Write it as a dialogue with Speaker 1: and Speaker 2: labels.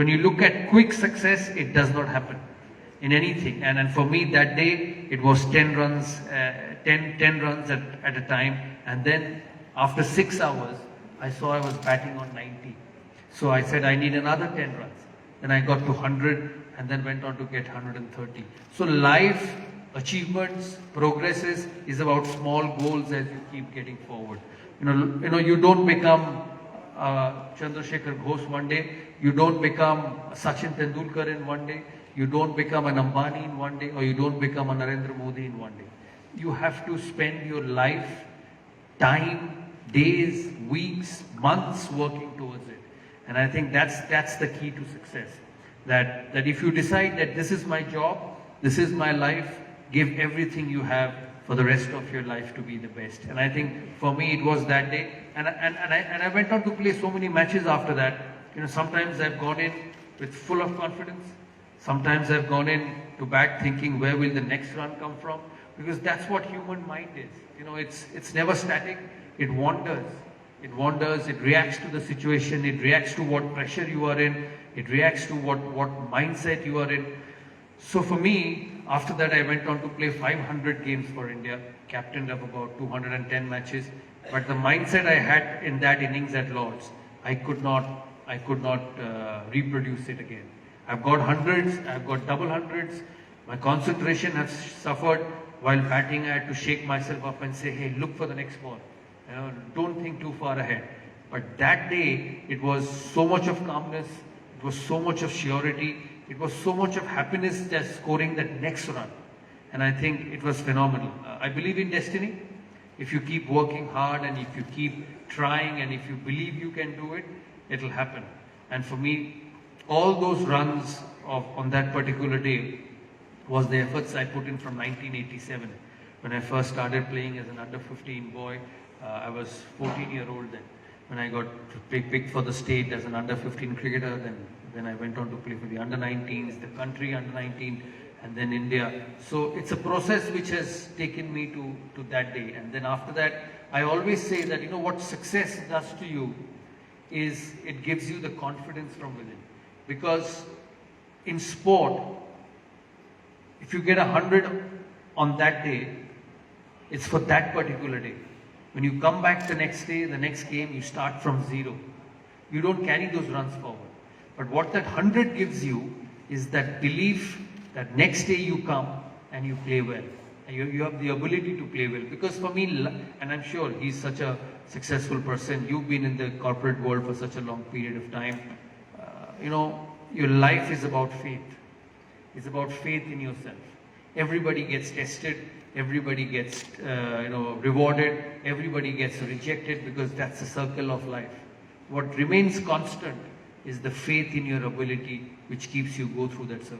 Speaker 1: When you look at quick success, it does not happen in anything. And for me that day, it was 10 runs, 10 runs at a time. And then after 6 hours, I saw I was batting on 90. So I said, I need another 10 runs. Then I got to 100 and then went on to get 130. So life, achievements, progresses is about small goals as you keep getting forward. You don't become Chandrasekhar Ghosh one day. You don't become Sachin Tendulkar in one day. You don't become an Ambani in one day, or you don't become a Narendra Modi in one day. You have to spend your life, time, days, weeks, months working towards it. And I think that's the key to success. That if you decide that this is my job, this is my life, give everything you have for the rest of your life to be the best. And I think for me it was that day. And I went on to play so many matches after that. Sometimes I've gone in with full of confidence. Sometimes I've gone in to bat thinking, where will the next run come from? Because that's what human mind is. It's never static. It wanders. It wanders. It reacts to the situation. It reacts to what pressure you are in. It reacts to what mindset you are in. So for me, after that, I went on to play 500 games for India, captained of about 210 matches. But the mindset I had in that innings at Lords, I could not reproduce it again. I've got hundreds, I've got double hundreds. My concentration has suffered. While batting, I had to shake myself up and say, hey, look for the next ball. Don't think too far ahead. But that day, it was so much of calmness, it was so much of surety, it was so much of happiness just scoring that next run. And I think it was phenomenal. I believe in destiny. If you keep working hard and if you keep trying and if you believe you can do it, it'll happen. And for me, all those runs on that particular day was the efforts I put in from 1987. When I first started playing as an under 15 boy, I was 14-year-old then. When I got picked for the state as an under 15 cricketer, then I went on to play for the under 19s, the country under 19, and then India. So it's a process which has taken me to that day. And then after that, I always say that, what success does to you is it gives you the confidence from within. Because in sport, if you get 100 on that day, it's for that particular day. When you come back the next day, the next game, you start from zero. You don't carry those runs forward. But what that 100 gives you is that belief that next day you come and you play well. And you have the ability to play well. Because for me, and I'm sure he's such a successful person, you've been in the corporate world for such a long period of time. Your life is about faith. It's about faith in yourself. Everybody gets tested. Everybody gets, rewarded. Everybody gets rejected because that's the circle of life. What remains constant is the faith in your ability which keeps you go through that circle.